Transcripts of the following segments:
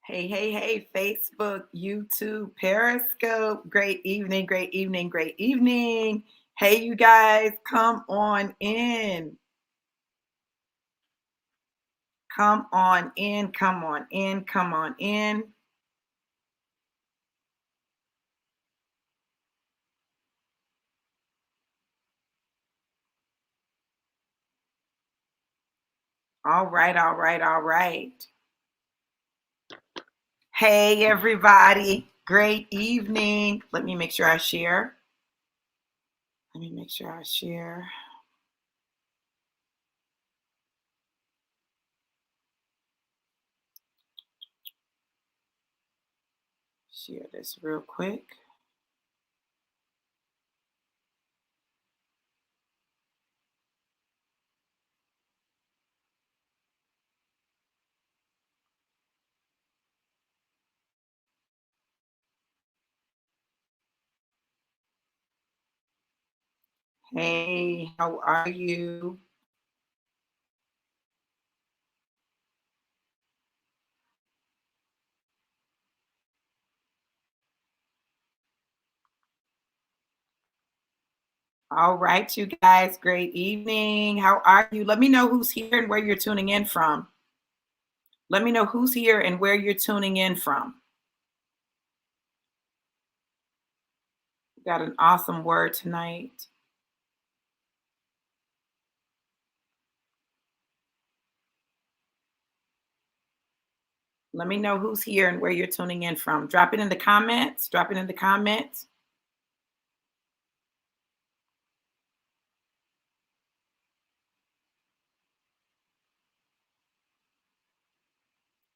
Hey, hey, hey, Facebook, YouTube, Periscope. Great evening, great evening, great evening. Hey, you guys, come on in. Come on in, come on in, come on in. All right, all right, all right. Hey, everybody. Great evening. Let me make sure I share. Let me make sure I share. Share this real quick. Hey, how are you? All right, you guys, great evening. How are you? Let me know who's here and where you're tuning in from. Let me know who's here and where you're tuning in from. Got an awesome word tonight. Let me know who's here and where you're tuning in from. Drop it in the comments. Drop it in the comments.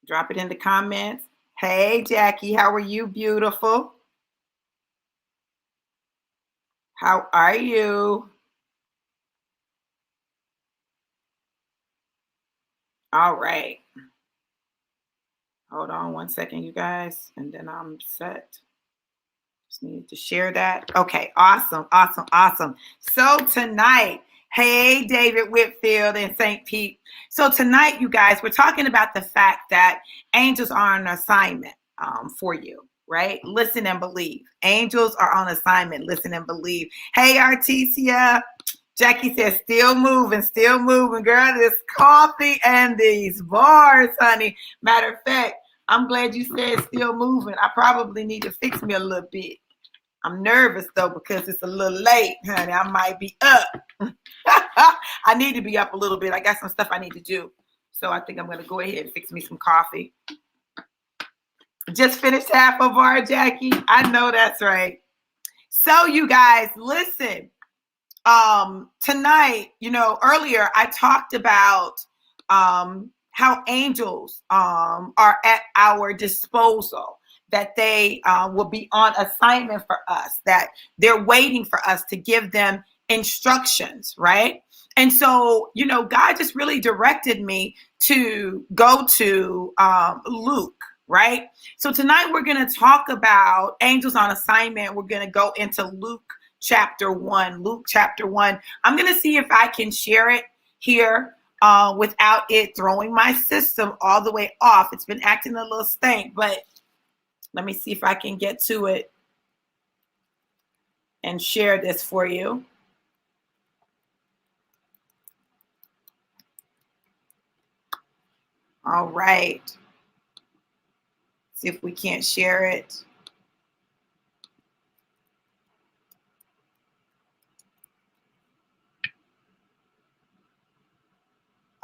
Drop it in the comments. Hey, Jackie, how are you, beautiful? How are you? All right. Hold on one second, you guys, and then I'm set. Just needed to share that. Okay, awesome, awesome, awesome. So tonight, hey, David Whitfield and St. Pete. So tonight, you guys, we're talking about the fact that angels are on assignment for you, right? Listen and believe. Angels are on assignment. Listen and believe. Hey, Artesia. Jackie says, still moving, girl. This coffee and these bars, honey. Matter of fact, I'm glad you said still moving. I probably need to fix me a little bit. I'm nervous though because it's a little late, honey. I might be up. I need to be up a little bit. I got some stuff I need to do. So I think I'm going to go ahead and fix me some coffee. Just finished half of our Jackie. I know that's right. So you guys, listen. Tonight, earlier I talked about how angels are at our disposal, that they will be on assignment for us, that they're waiting for us to give them instructions, right? And so, God just really directed me to go to Luke, right? So tonight we're going to talk about angels on assignment. We're going to go into Luke chapter 1. Luke chapter 1. I'm going to see if I can share it here without it throwing my system all the way off. It's been acting a little stank, but let me see if I can get to it and share this for you. All right. See if we can't share it.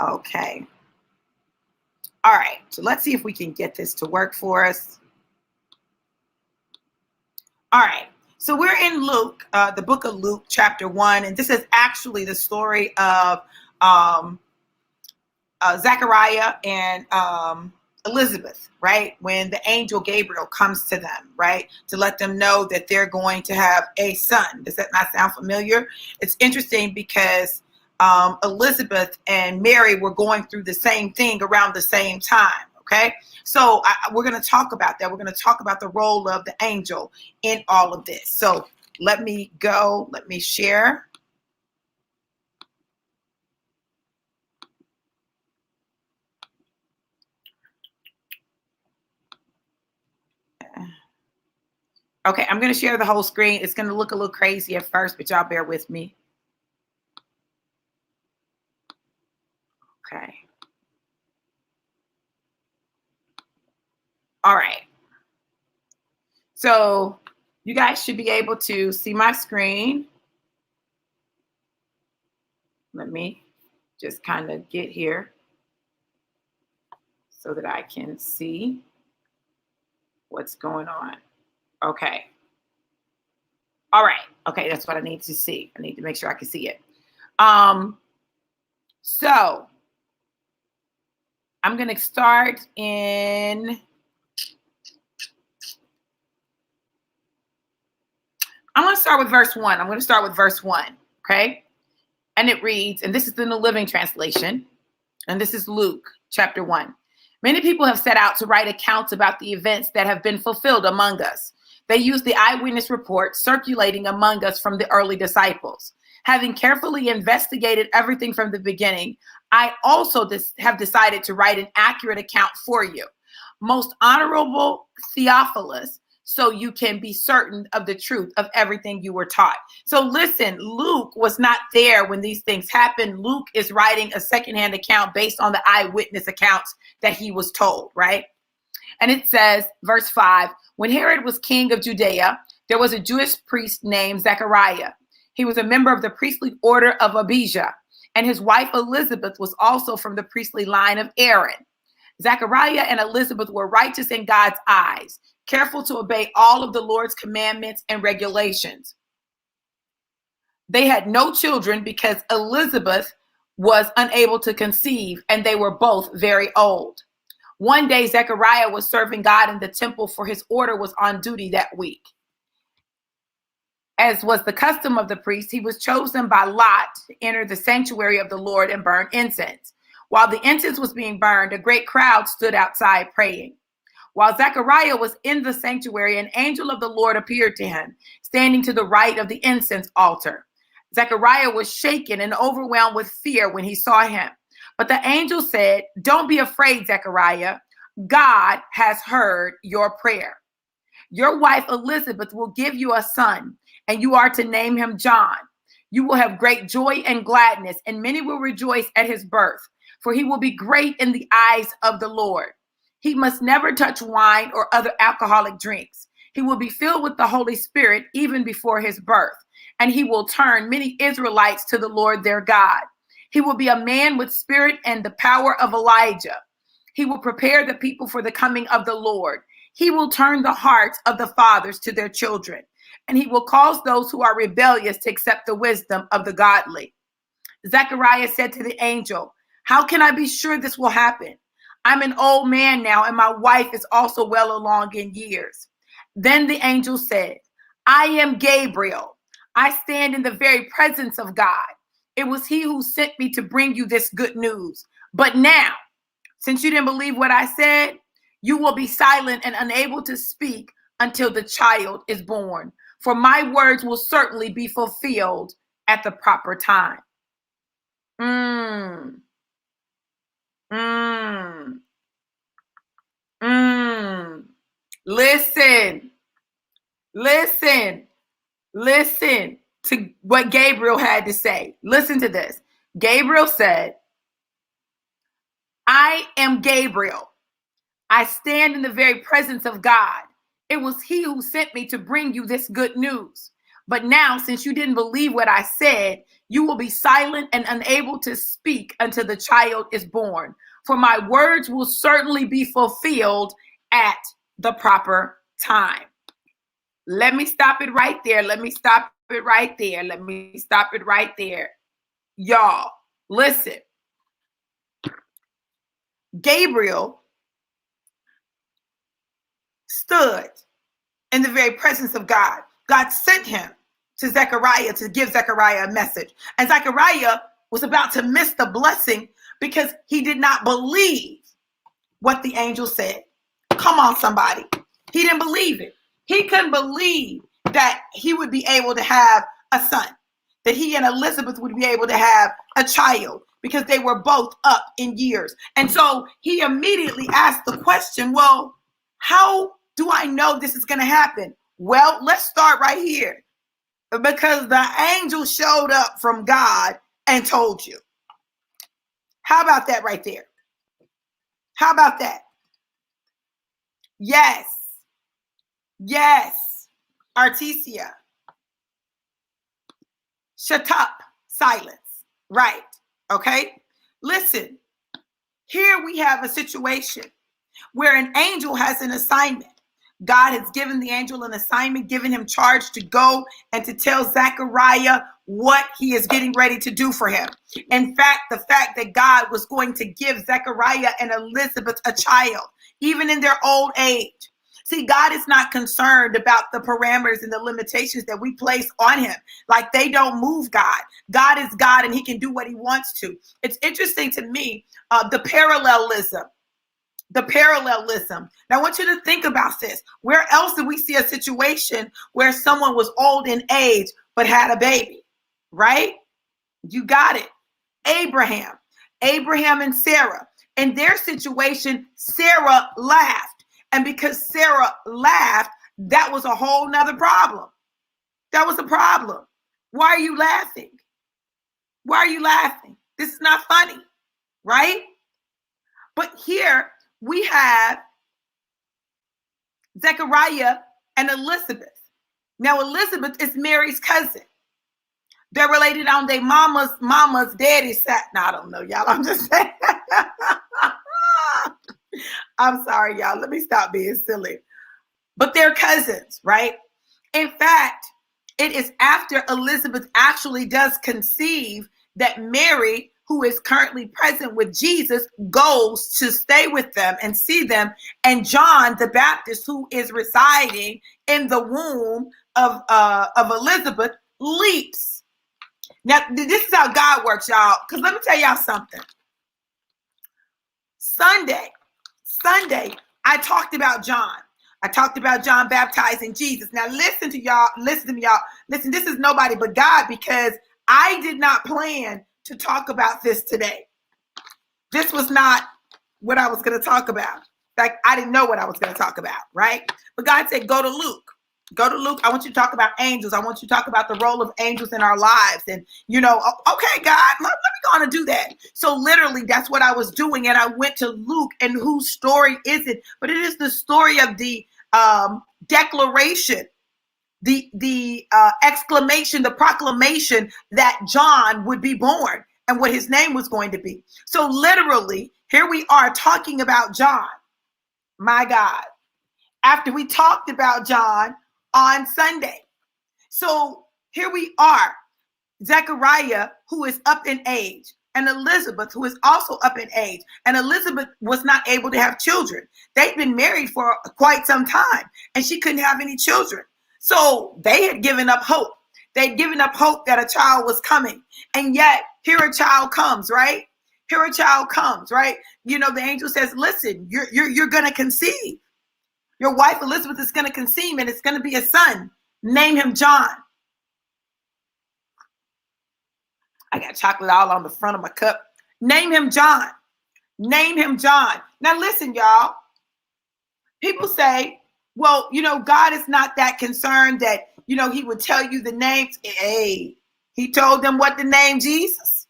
Okay. All right. So let's see if we can get this to work for us. All right. So we're in Luke, the book of Luke, chapter 1. And this is actually the story of Zechariah and Elizabeth, right? When the angel Gabriel comes to them, right? To let them know that they're going to have a son. Does that not sound familiar? It's interesting because Elizabeth and Mary were going through the same thing around the same time. Okay. So we're going to talk about that. We're going to talk about the role of the angel in all of this. So let me go. Let me share. Okay, I'm going to share the whole screen. It's going to look a little crazy at first, but y'all bear with me. Okay. All right. So you guys should be able to see my screen. Let me just kind of get here so that I can see what's going on. Okay. All right. Okay, that's what I need to see. I need to make sure I can see it. So I'm going to start in. I'm going to start with verse 1. I'm going to start with verse 1. Okay. And it reads, and this is in the Living Translation, and this is Luke chapter 1. Many people have set out to write accounts about the events that have been fulfilled among us. They use the eyewitness reports circulating among us from the early disciples. Having carefully investigated everything from the beginning, I also have decided to write an accurate account for you. Most honorable Theophilus, so you can be certain of the truth of everything you were taught. So listen, Luke was not there when these things happened. Luke is writing a secondhand account based on the eyewitness accounts that he was told, right? And it says, verse 5, when Herod was king of Judea, there was a Jewish priest named Zechariah. He was a member of the priestly order of Abijah, and his wife Elizabeth was also from the priestly line of Aaron. Zechariah and Elizabeth were righteous in God's eyes, careful to obey all of the Lord's commandments and regulations. They had no children because Elizabeth was unable to conceive, and they were both very old. One day, Zechariah was serving God in the temple, for his order was on duty that week. As was the custom of the priest, he was chosen by lot to enter the sanctuary of the Lord and burn incense. While the incense was being burned, a great crowd stood outside praying. While Zechariah was in the sanctuary, an angel of the Lord appeared to him, standing to the right of the incense altar. Zechariah was shaken and overwhelmed with fear when he saw him. But the angel said, "Don't be afraid, Zechariah. God has heard your prayer. Your wife Elizabeth will give you a son, and you are to name him John. You will have great joy and gladness, and many will rejoice at his birth, for he will be great in the eyes of the Lord. He must never touch wine or other alcoholic drinks. He will be filled with the Holy Spirit even before his birth, and he will turn many Israelites to the Lord their God. He will be a man with spirit and the power of Elijah. He will prepare the people for the coming of the Lord. He will turn the hearts of the fathers to their children, and he will cause those who are rebellious to accept the wisdom of the godly." Zechariah said to the angel, "How can I be sure this will happen? I'm an old man now, and my wife is also well along in years." Then the angel said, "I am Gabriel. I stand in the very presence of God. It was he who sent me to bring you this good news. But now, since you didn't believe what I said, you will be silent and unable to speak until the child is born. For my words will certainly be fulfilled at the proper time." Listen to what Gabriel had to say. Listen to this. Gabriel said, "I am Gabriel. I stand in the very presence of God. It was he who sent me to bring you this good news. But now, since you didn't believe what I said, you will be silent and unable to speak until the child is born. For my words will certainly be fulfilled at the proper time." Let me stop it right there. Y'all, listen. Gabriel stood in the very presence of God. God sent him to Zechariah to give Zechariah a message. And Zechariah was about to miss the blessing because he did not believe what the angel said. Come on, somebody. He didn't believe it. He couldn't believe that he would be able to have a son, that he and Elizabeth would be able to have a child, because they were both up in years. And so he immediately asked the question, well, how do I know this is going to happen? Well, let's start right here, because the angel showed up from God and told you. How about that right there? How about that? Yes. Yes. Artesia. Shut up. Silence. Right. Okay. Listen, here we have a situation where an angel has an assignment. God has given the angel an assignment, given him charge to go and to tell Zechariah what he is getting ready to do for him. In fact, the fact that God was going to give Zechariah and Elizabeth a child, even in their old age. See, God is not concerned about the parameters and the limitations that we place on him. Like, they don't move God. God is God and he can do what he wants to. It's interesting to me, the parallelism. Now, I want you to think about this. Where else do we see a situation where someone was old in age but had a baby, right? You got it. Abraham and Sarah. In their situation, Sarah laughed. And because Sarah laughed, that was a whole nother problem. That was a problem. Why are you laughing? Why are you laughing? This is not funny, right? But here we have Zechariah and Elizabeth. Now, Elizabeth is Mary's cousin. They're related on their mama's daddy's side. No, I don't know, y'all. I'm just saying. I'm sorry, y'all. Let me stop being silly. But they're cousins, right? In fact, it is after Elizabeth actually does conceive that Mary, who is currently present with Jesus, goes to stay with them and see them. And John the Baptist, who is residing in the womb of Elizabeth, leaps. Now, this is how God works, y'all. Because let me tell y'all something. Sunday, I talked about John. I talked about John baptizing Jesus. Now, listen to me, y'all. Listen, this is nobody but God, because I did not plan to talk about this today. This was not what I was going to talk about. Like, I didn't know what I was going to talk about, right? But God said, go to Luke. Go to Luke. I want you to talk about angels. I want you to talk about the role of angels in our lives. And, okay, God, let me go on and do that. So literally, that's what I was doing. And I went to Luke, and whose story is it? But it is the story of the declaration, the exclamation, the proclamation that John would be born and what his name was going to be. So literally, here we are talking about John. My God. After we talked about John on Sunday. So here we are, Zechariah, who is up in age, and Elizabeth, who is also up in age. And Elizabeth was not able to have children. They'd been married for quite some time, and she couldn't have any children. So they had given up hope. They'd given up hope that a child was coming. And yet, here a child comes, right? Here a child comes, right? The angel says, listen, you're going to conceive. Your wife Elizabeth is going to conceive, and it's going to be a son. Name him John. I got chocolate all on the front of my cup. Name him John. Name him John. Now listen, y'all. People say, well, God is not that concerned that, he would tell you the names. Hey, he told them what to name Jesus.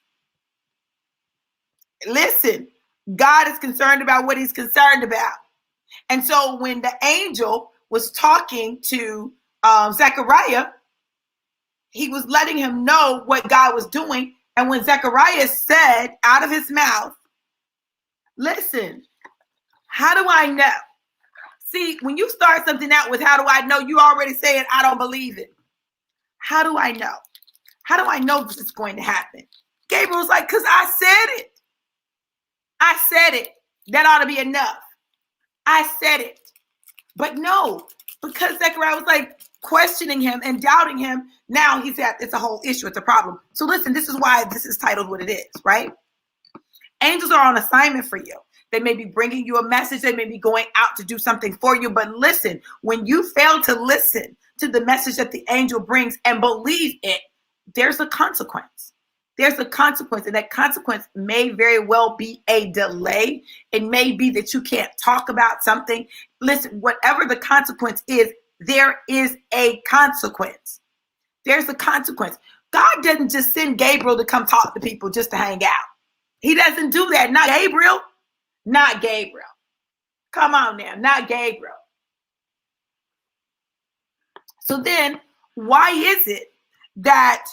Listen, God is concerned about what he's concerned about. And so when the angel was talking to Zechariah, he was letting him know what God was doing. And when Zechariah said out of his mouth, listen, how do I know? See, when you start something out with how do I know, you already saying, I don't believe it. How do I know? How do I know this is going to happen? Gabriel was like, because I said it. I said it. That ought to be enough. I said it. But no, because Zechariah was like questioning him and doubting him. Now it's a whole issue. It's a problem. So listen, this is why this is titled what it is, right? Angels are on assignment for you. They may be bringing you a message. They may be going out to do something for you. But listen, when you fail to listen to the message that the angel brings and believe it, there's a consequence. There's a consequence, and that consequence may very well be a delay. It may be that you can't talk about something. Listen, whatever the consequence is, there is a consequence. There's a consequence. God doesn't just send Gabriel to come talk to people just to hang out. He doesn't do that. Not Gabriel. Not Gabriel. Come on now. Not Gabriel. So then, why is it that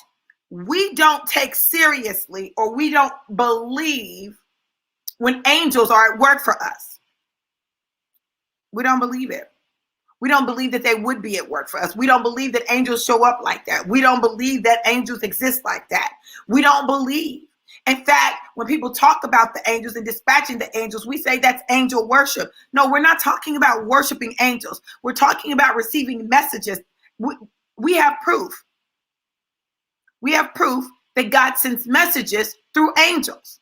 we don't take seriously or we don't believe when angels are at work for us? We don't believe it. We don't believe that they would be at work for us. We don't believe that angels show up like that. We don't believe that angels exist like that. We don't believe. In fact, when people talk about the angels and dispatching the angels, we say that's angel worship. No, we're not talking about worshiping angels. We're talking about receiving messages. We have proof. We have proof that God sends messages through angels.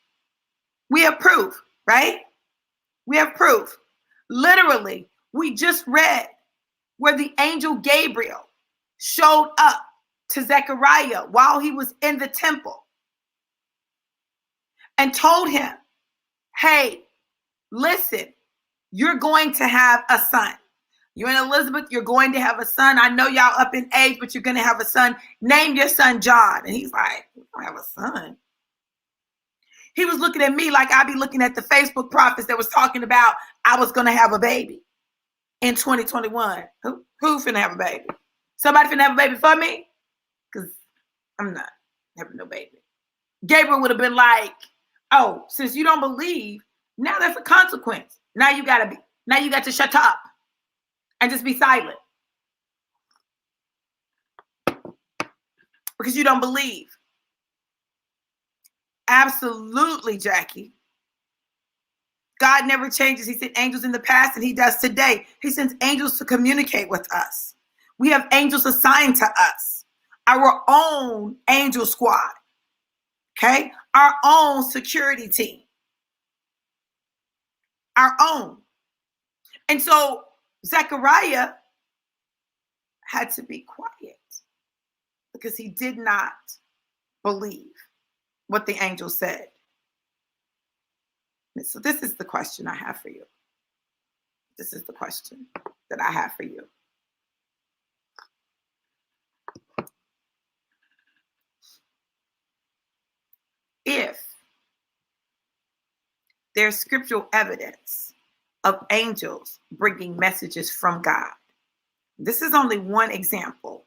We have proof, right? We have proof. Literally, we just read where the angel Gabriel showed up to Zechariah while he was in the temple and told him, hey, listen, you're going to have a son. You and Elizabeth, you're going to have a son. I know y'all up in age, but you're going to have a son. Name your son John. And he's like, I have a son. He was looking at me like I'd be looking at the Facebook prophets that was talking about I was going to have a baby in 2021. Who finna have a baby? Somebody finna have a baby for me? Because I'm not having no baby. Gabriel would have been like, oh, since you don't believe, now there's a consequence. Now you got to shut up and just be silent. Because you don't believe. Absolutely, Jackie. God never changes. He sent angels in the past and he does today. He sends angels to communicate with us. We have angels assigned to us. Our own angel squad. Okay? Our own security team. Our own. And so Zechariah had to be quiet because he did not believe what the angel said. So this is the question I have for you. This is the question that I have for you. If there's scriptural evidence of angels bringing messages from God, this is only one example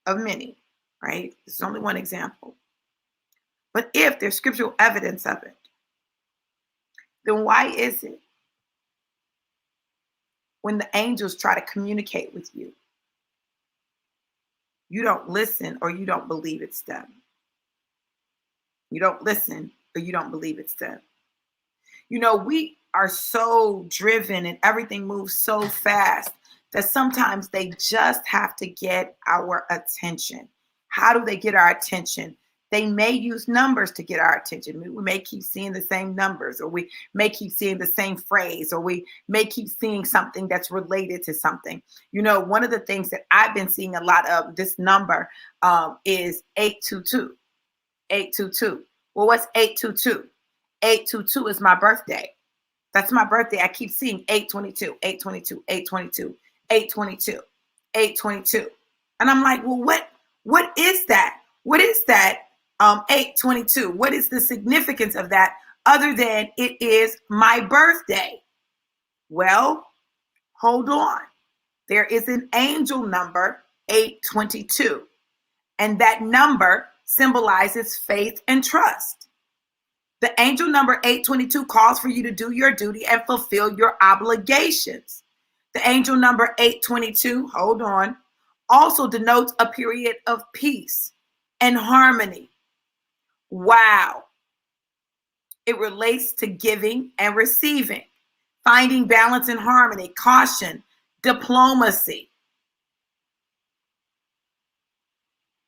of many, right? This is only one example. But if there's scriptural evidence of it, then why is it when the angels try to communicate with you, you don't listen or you don't believe it's them? You don't listen or you don't believe it's them. You know, we are so driven and everything moves so fast that sometimes they just have to get our attention. How do they get our attention? They may use numbers to get our attention. We may keep seeing the same numbers, or we may keep seeing the same phrase, or we may keep seeing something that's related to something. You know, one of the things that I've been seeing a lot of this number is 822. 822. Well, what's 822? 822 is my birthday. That's my birthday. I keep seeing 822, 822, 822, 822, 822. And I'm like, well, what is that? What is that 822? What is the significance of that other than it is my birthday? Well, hold on. There is an angel number 822. And that number symbolizes faith and trust. The angel number 822 calls for you to do your duty and fulfill your obligations. The angel number 822, hold on, also denotes a period of peace and harmony. Wow. It relates to giving and receiving, finding balance and harmony, caution, diplomacy.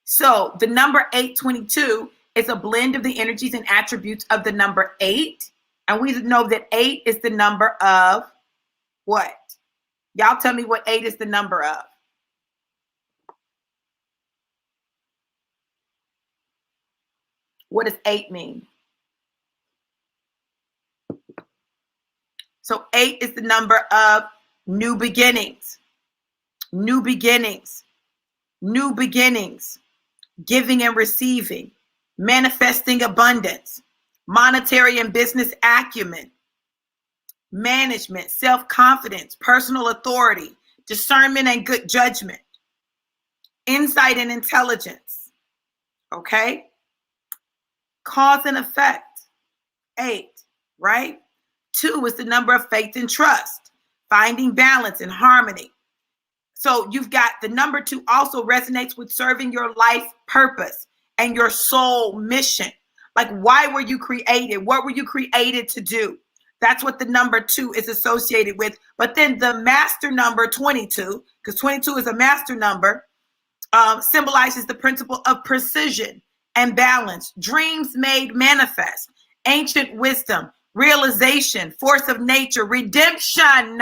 So the number 822 is a blend of the energies and attributes of the number 8. And we know that 8 is the number of what? Y'all tell me what 8 is the number of. What does 8 mean? So 8 is the number of new beginnings. new beginnings, giving and receiving, manifesting abundance, monetary and business acumen, management, self-confidence, personal authority, discernment and good judgment, insight and intelligence. Okay? Cause and effect. 8, right? 2 is the number of faith and trust, finding balance and harmony. So you've got the number 2 also resonates with serving your life purpose and your soul mission. Like, why were you created? What were you created to do? That's what the number 2 is associated with. But then the master number 22, because 22 is a master number, symbolizes the principle of precision and balance, dreams made manifest, ancient wisdom, realization, force of nature, redemption.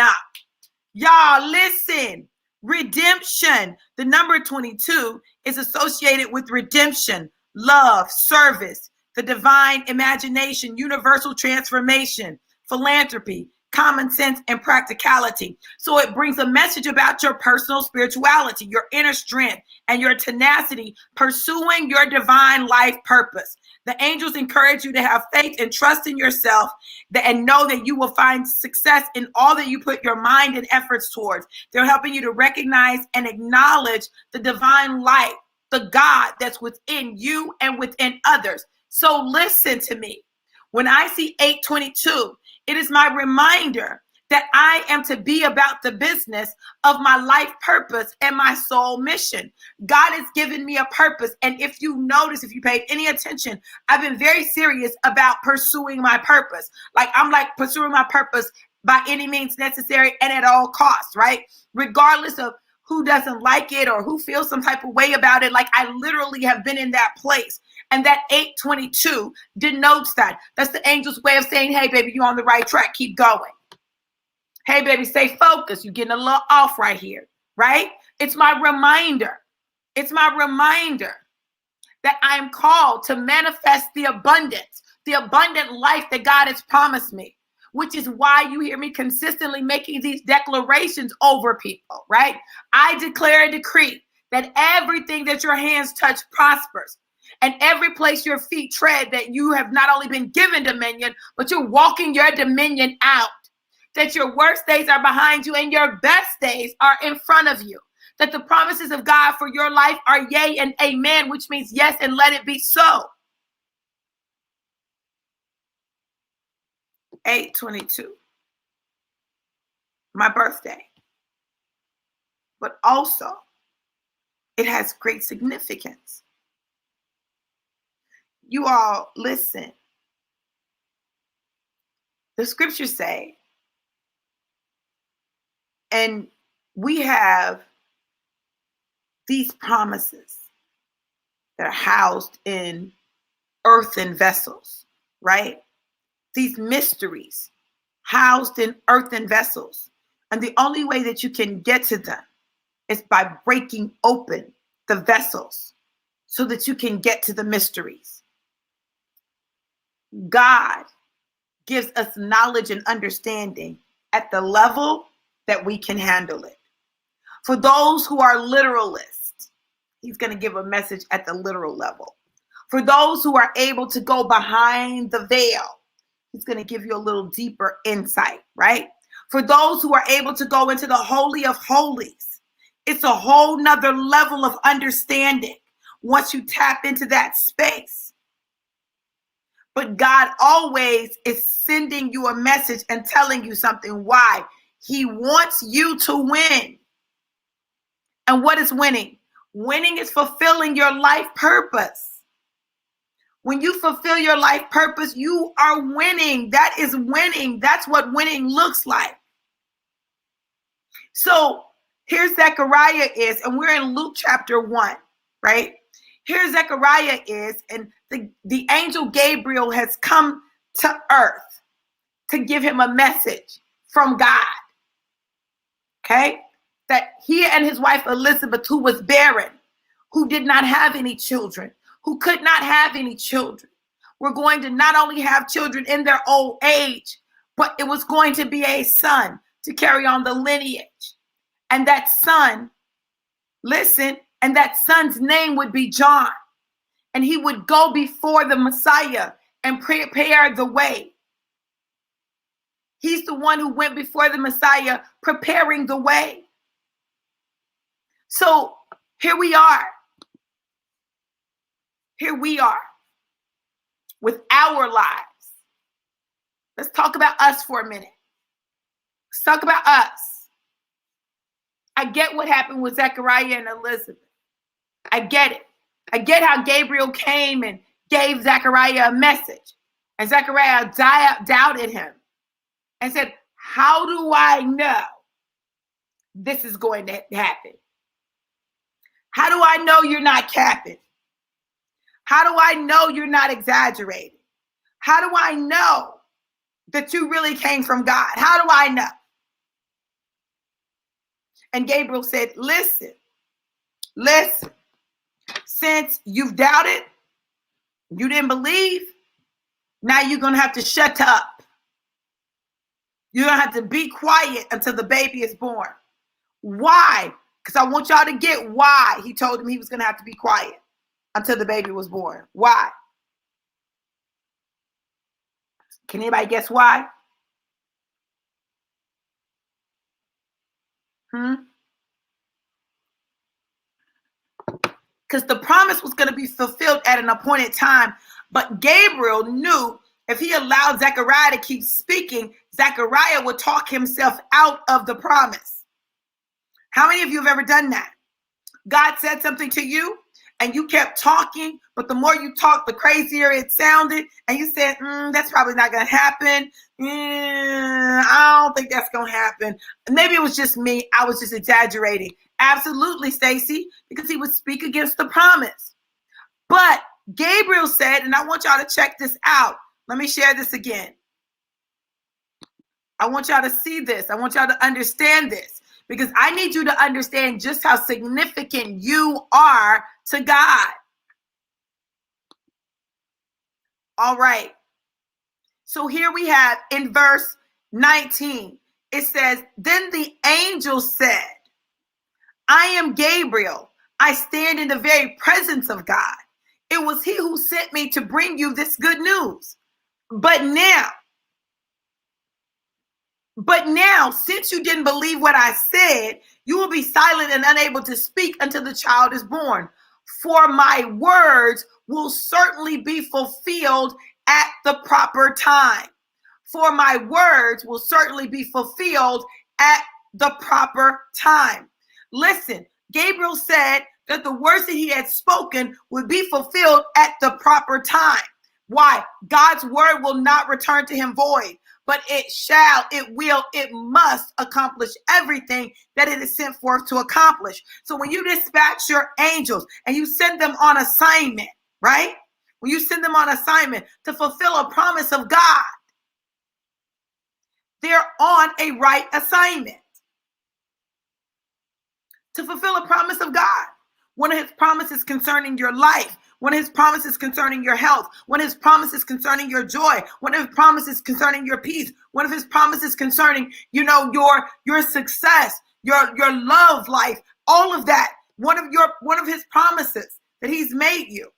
Y'all listen, redemption. The number 22 is associated with redemption, love, service, the divine imagination, universal transformation, philanthropy, common sense, and practicality. So it brings a message about your personal spirituality, your inner strength, and your tenacity, pursuing your divine life purpose. The angels encourage you to have faith and trust in yourself and know that you will find success in all that you put your mind and efforts towards. They're helping you to recognize and acknowledge the divine light, the God that's within you and within others. So listen to me. When I see 822, it is my reminder that I am to be about the business of my life purpose and my soul mission. God has given me a purpose. And if you notice, if you paid any attention, I've been very serious about pursuing my purpose. I'm pursuing my purpose by any means necessary and at all costs, right? Regardless of who doesn't like it or who feels some type of way about it. Like, I literally have been in that place. And that 822 denotes that. That's the angel's way of saying, hey, baby, you're on the right track. Keep going. Hey, baby, stay focused. You're getting a little off right here, right? It's my reminder. It's my reminder that I am called to manifest the abundance, the abundant life that God has promised me, which is why you hear me consistently making these declarations over people, right? I declare and decree that everything that your hands touch prospers. And every place your feet tread, that you have not only been given dominion, but you're walking your dominion out. That your worst days are behind you and your best days are in front of you. That the promises of God for your life are yea and amen, which means yes, and let it be so. 822, my birthday. But also, it has great significance. You all listen. The scriptures say, and we have these promises that are housed in earthen vessels, right? These mysteries housed in earthen vessels. And the only way that you can get to them is by breaking open the vessels so that you can get to the mysteries. God gives us knowledge and understanding at the level that we can handle it. For those who are literalists, he's going to give a message at the literal level. For those who are able to go behind the veil, he's going to give you a little deeper insight, right? For those who are able to go into the Holy of Holies, it's a whole nother level of understanding once you tap into that space. But God always is sending you a message and telling you something. Why? He wants you to win. And what is winning? Winning is fulfilling your life purpose. When you fulfill your life purpose, you are winning. That is winning. That's what winning looks like. So here Zechariah is, and we're in Luke chapter 1, right? Here Zechariah is, and the angel Gabriel has come to earth to give him a message from God. Okay? That he and his wife Elizabeth, who was barren, who did not have any children, who could not have any children, were going to not only have children in their old age, but it was going to be a son to carry on the lineage. And that son Listen, and that son's name would be John. And he would go before the Messiah and prepare the way. He's the one who went before the Messiah, preparing the way. So here we are. Here we are with our lives. Let's talk about us for a minute. Let's talk about us. I get what happened with Zechariah and Elizabeth. I get it. I get how Gabriel came and gave Zechariah a message. And Zechariah doubted him and said, how do I know this is going to happen? How do I know you're not capping? How do I know you're not exaggerating? How do I know that you really came from God? How do I know? And Gabriel said, listen, since you've doubted, you didn't believe, now you're going to have to shut up. You're going to have to be quiet until the baby is born. Why? Because I want y'all to get why he told him he was going to have to be quiet until the baby was born. Why? Can anybody guess why? Because the promise was going to be fulfilled at an appointed time. But Gabriel knew if he allowed Zechariah to keep speaking, Zechariah would talk himself out of the promise. How many of you have ever done that? God said something to you and you kept talking, but the more you talked, the crazier it sounded. And you said, that's probably not going to happen. I don't think that's going to happen. Maybe it was just me. I was just exaggerating. Absolutely, Stacy, because he would speak against the promise. But Gabriel said, and I want y'all to check this out. Let me share this again. I want y'all to see this. I want y'all to understand this, because I need you to understand just how significant you are to God. All right. So here we have in verse 19, it says, then the angel said, I am Gabriel. I stand in the very presence of God. It was he who sent me to bring you this good news. But now, since you didn't believe what I said, you will be silent and unable to speak until the child is born. For my words will certainly be fulfilled at the proper time. For my words will certainly be fulfilled at the proper time. Listen, Gabriel said that the words that he had spoken would be fulfilled at the proper time. Why? God's word will not return to him void, but it shall, it will, it must accomplish everything that it is sent forth to accomplish. So when you dispatch your angels and you send them on assignment, right? When you send them on assignment to fulfill a promise of God, they're on a right assignment to fulfill a promise of God. One of his promises concerning your life, one of his promises concerning your health, one of his promises concerning your joy, one of his promises concerning your peace, one of his promises concerning, your success, your love life, all of that. One of his promises that he's made you.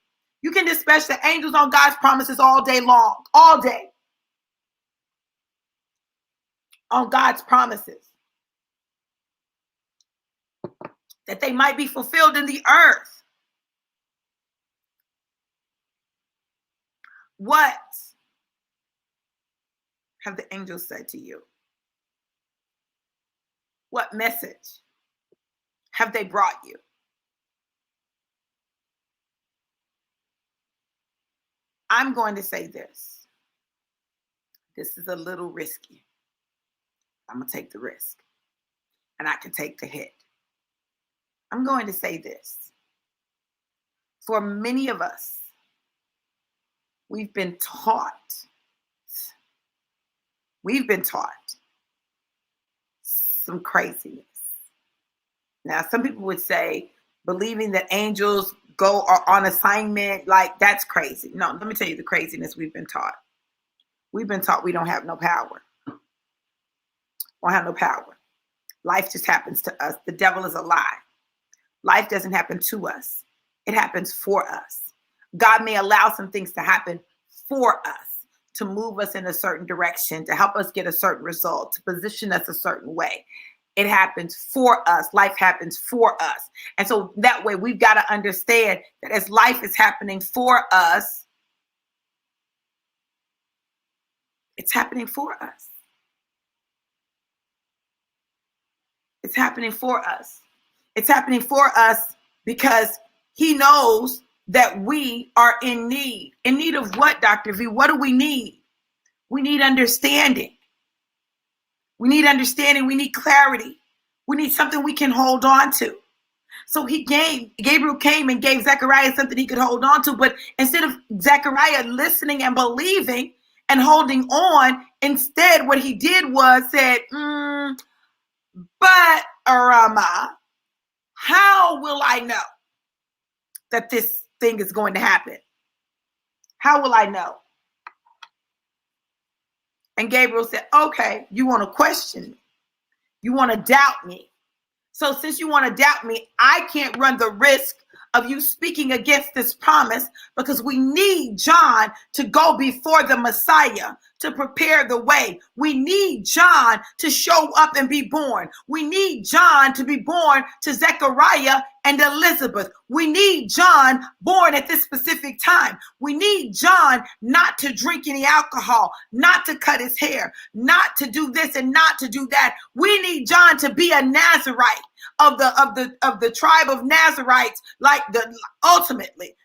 You can dispatch the angels on God's promises all day long, all day. On God's promises, that they might be fulfilled in the earth. What have the angels said to you? What message have they brought you? I'm going to say this. This is a little risky. I'm going to take the risk, and I can take the hit. I'm going to say this. For many of us, we've been taught some craziness. Now, some people would say believing that angels go on assignment, like that's crazy. No, let me tell you the craziness we've been taught. We've been taught we don't have no power. We don't have no power. Life just happens to us. The devil is a lie. Life doesn't happen to us. It happens for us. God may allow some things to happen for us, to move us in a certain direction, to help us get a certain result, to position us a certain way. It happens for us. Life happens for us. And so that way we've got to understand that as life is happening for us, it's happening for us. It's happening for us. It's happening for us because he knows that we are in need. In need of what, Dr. V? What do we need? We need understanding. We need understanding. We need clarity. We need something we can hold on to. So Gabriel came and gave Zechariah something he could hold on to. But instead of Zechariah listening and believing and holding on, instead what he did was said, but Arama, how will I know that this thing is going to happen? How will I know? And Gabriel said, okay, you want to question me. You want to doubt me. So since you want to doubt me, I can't run the risk of you speaking against this promise, because we need John to go before the Messiah to prepare the way. We need John to show up and be born. We need John to be born to Zechariah and Elizabeth. We need John born at this specific time. We need John not to drink any alcohol, not to cut his hair, not to do this and not to do that. We need John to be a Nazarite of the tribe of Nazarites, ultimately,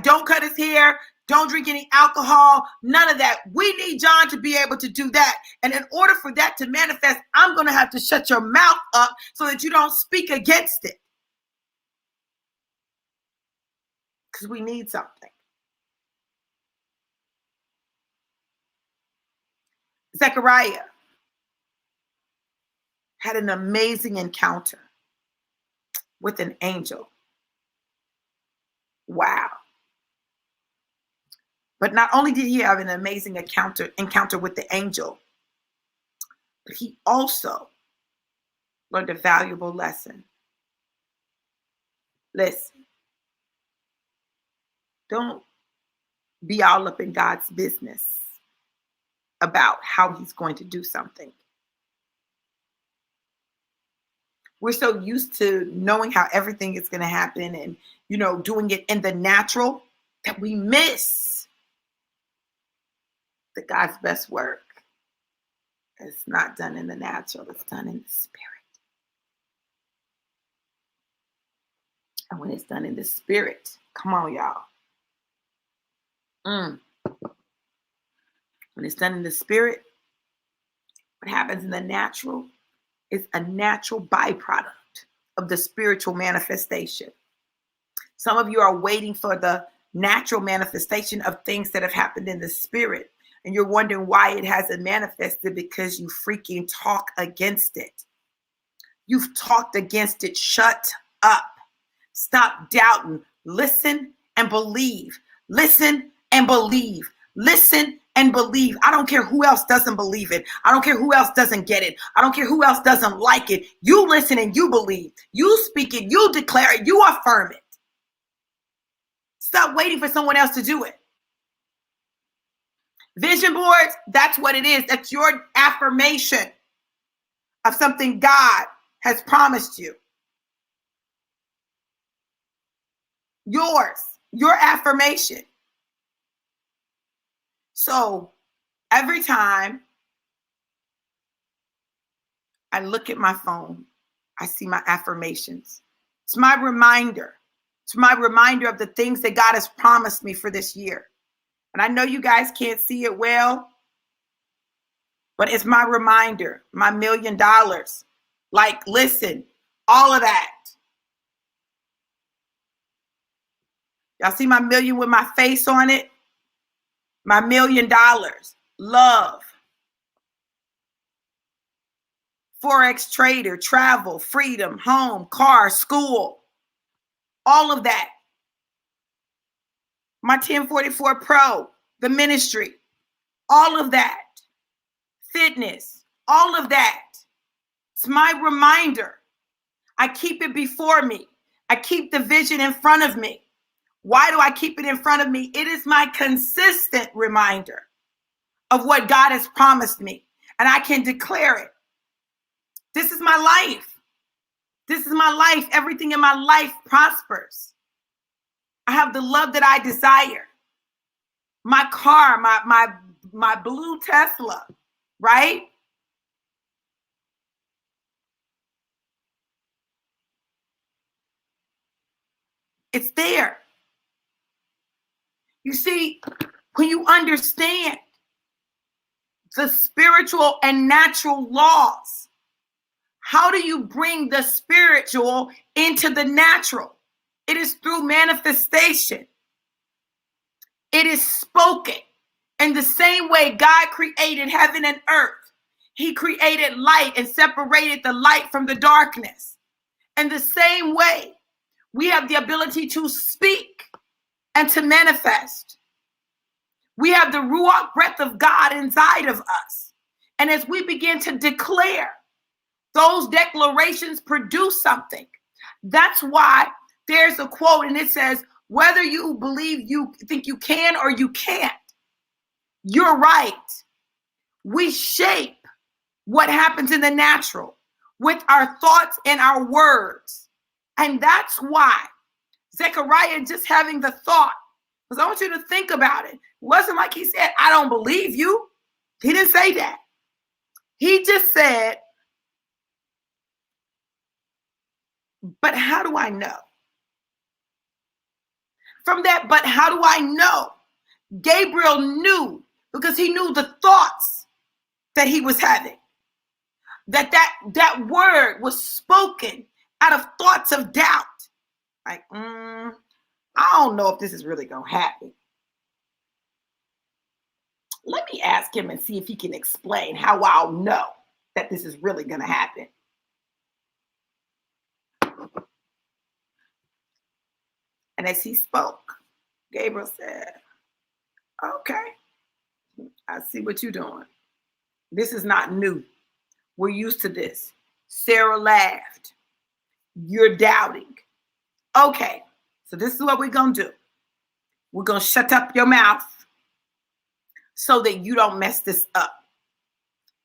don't cut his hair, don't drink any alcohol, none of that. We need John to be able to do that. And in order for that to manifest, I'm going to have to shut your mouth up so that you don't speak against it. Because we need something. Zechariah had an amazing encounter with an angel. Wow. But not only did he have an amazing encounter with the angel, but he also learned a valuable lesson. Listen, don't be all up in God's business about how he's going to do something. We're so used to knowing how everything is going to happen and, doing it in the natural that we miss that God's best work is not done in the natural. It's done in the spirit. And when it's done in the spirit, come on, y'all. When it's done in the spirit, what happens in the natural is a natural byproduct of the spiritual manifestation. Some of you are waiting for the natural manifestation of things that have happened in the spirit. And you're wondering why it hasn't manifested, because you freaking talk against it. You've talked against it. Shut up. Stop doubting. Listen and believe. Listen and believe. Listen and believe. I don't care who else doesn't believe it. I don't care who else doesn't get it. I don't care who else doesn't like it. You listen and you believe. You speak it. You declare it. You affirm it. Stop waiting for someone else to do it. Vision boards, that's what it is. That's your affirmation of something God has promised you. Your affirmation. So every time I look at my phone, I see my affirmations. It's my reminder. It's my reminder of the things that God has promised me for this year. And I know you guys can't see it well, but it's my reminder, my $1 million. Listen, all of that. Y'all see my million with my face on it? My $1 million. Love. Forex trader, travel, freedom, home, car, school. All of that. My 1044 Pro, the ministry, all of that. Fitness, all of that. It's my reminder. I keep it before me. I keep the vision in front of me. Why do I keep it in front of me? It is my consistent reminder of what God has promised me, and I can declare it. This is my life. This is my life. Everything in my life prospers. I have the love that I desire. My car, my blue Tesla, right? It's there. You see, when you understand the spiritual and natural laws, how do you bring the spiritual into the natural? It is through manifestation. It is spoken. In the same way God created heaven and earth, he created light and separated the light from the darkness. In the same way, we have the ability to speak and to manifest. We have the Ruach breath of God inside of us. And as we begin to declare, those declarations produce something. That's why there's a quote, and it says, whether you believe you think you can or you can't, you're right. We shape what happens in the natural with our thoughts and our words. And that's why Zechariah just having the thought, because I want you to think about it. It wasn't like he said, I don't believe you. He didn't say that. He just said, but how do I know? From that, but how do I know? Gabriel knew, because he knew the thoughts that he was having. That word was spoken out of thoughts of doubt. Like, I don't know if this is really going to happen. Let me ask him and see if he can explain how I'll know that this is really going to happen. And as he spoke, Gabriel said, okay, I see what you're doing. This is not new. We're used to this. Sarah laughed. You're doubting. Okay, so this is what we're going to do. We're going to shut up your mouth so that you don't mess this up.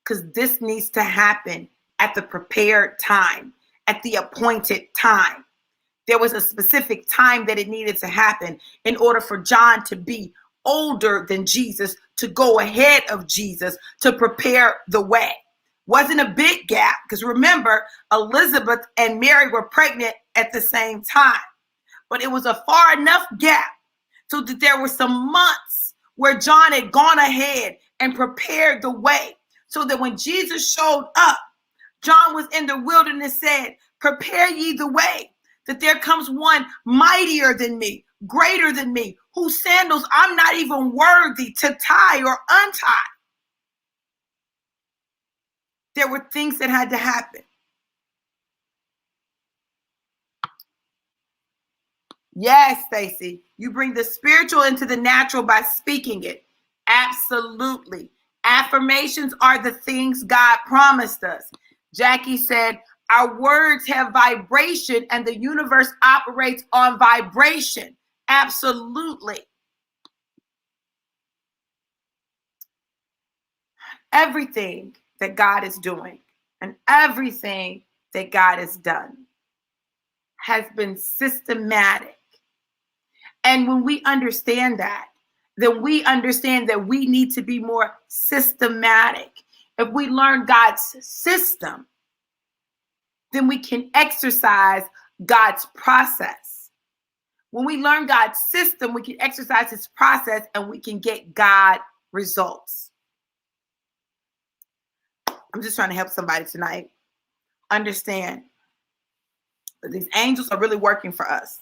Because this needs to happen at the prepared time, at the appointed time. There was a specific time that it needed to happen in order for John to be older than Jesus, to go ahead of Jesus, to prepare the way. Wasn't a big gap, because remember, Elizabeth and Mary were pregnant at the same time. But it was a far enough gap so that there were some months where John had gone ahead and prepared the way, so that when Jesus showed up, John was in the wilderness, said, prepare ye the way, that there comes one mightier than me, greater than me, whose sandals I'm not even worthy to tie or untie. There were things that had to happen. Yes, Stacy, you bring the spiritual into the natural by speaking it. Absolutely. Affirmations are the things God promised us. Jackie said, our words have vibration and the universe operates on vibration. Absolutely. Everything that God is doing and everything that God has done has been systematic. And when we understand that, then we understand that we need to be more systematic. If we learn God's system, then we can exercise God's process. When we learn God's system, we can exercise his process and we can get God results. I'm just trying to help somebody tonight understand that these angels are really working for us,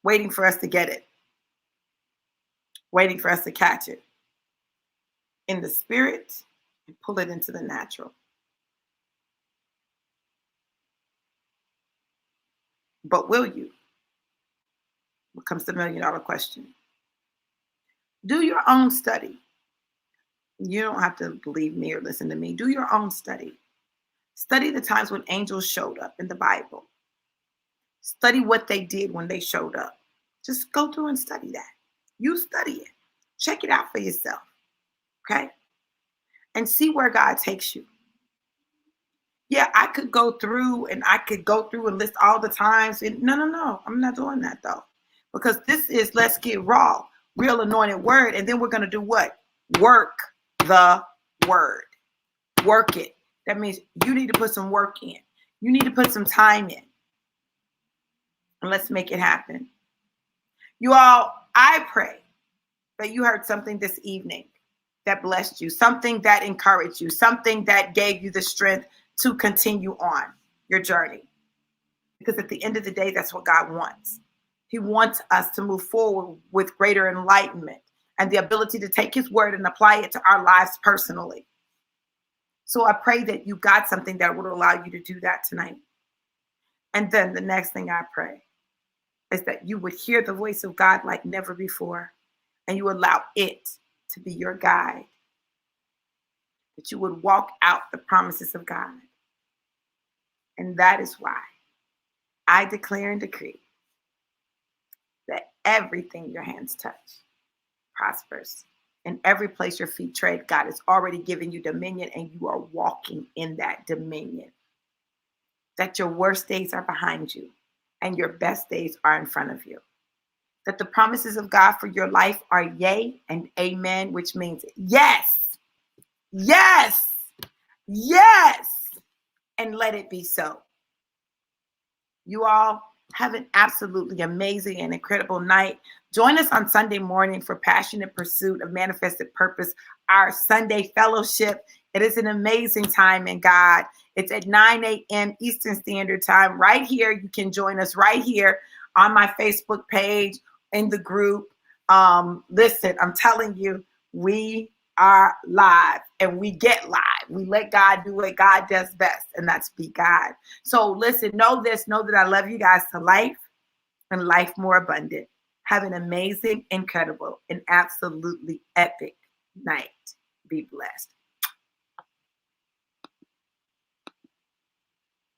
waiting for us to get it, waiting for us to catch it in the spirit and pull it into the natural. But will you? Becomes the $1 million question. Do your own study. You don't have to believe me or listen to me. Do your own study. Study the times when angels showed up in the Bible. Study what they did when they showed up. Just go through and study that. You study it. Check it out for yourself. Okay? And see where God takes you. Yeah, I could go through and list all the times. No. I'm not doing that though. Because this is Let's Get Raw, Real Anointed Word. And then we're going to do what? Work the word. Work it. That means you need to put some work in. You need to put some time in. And let's make it happen. You all, I pray that you heard something this evening that blessed you, something that encouraged you, something that gave you the strength to continue on your journey. Because at the end of the day, that's what God wants. He wants us to move forward with greater enlightenment and the ability to take his word and apply it to our lives personally. So I pray that you got something that would allow you to do that tonight. And then the next thing I pray is that you would hear the voice of God like never before, and you allow it to be your guide, that you would walk out the promises of God. And that is why I declare and decree that everything your hands touch prospers. In every place your feet tread, God has already given you dominion, and you are walking in that dominion. That your worst days are behind you and your best days are in front of you. That the promises of God for your life are yea and amen, which means yes, yes, yes, and let it be so. You all have an absolutely amazing and incredible night. Join us on Sunday morning for Passionate Pursuit of Manifested Purpose, our Sunday fellowship. It is an amazing time in God. It's at 9 a.m. Eastern Standard Time. Right here, you can join us right here on my Facebook page, in the group. Listen, I'm telling you, we are live and we get live. We let God do what God does best, and that's be God. So listen, know that I love you guys to life and life more abundant. Have an amazing, incredible, and absolutely epic night. Be blessed.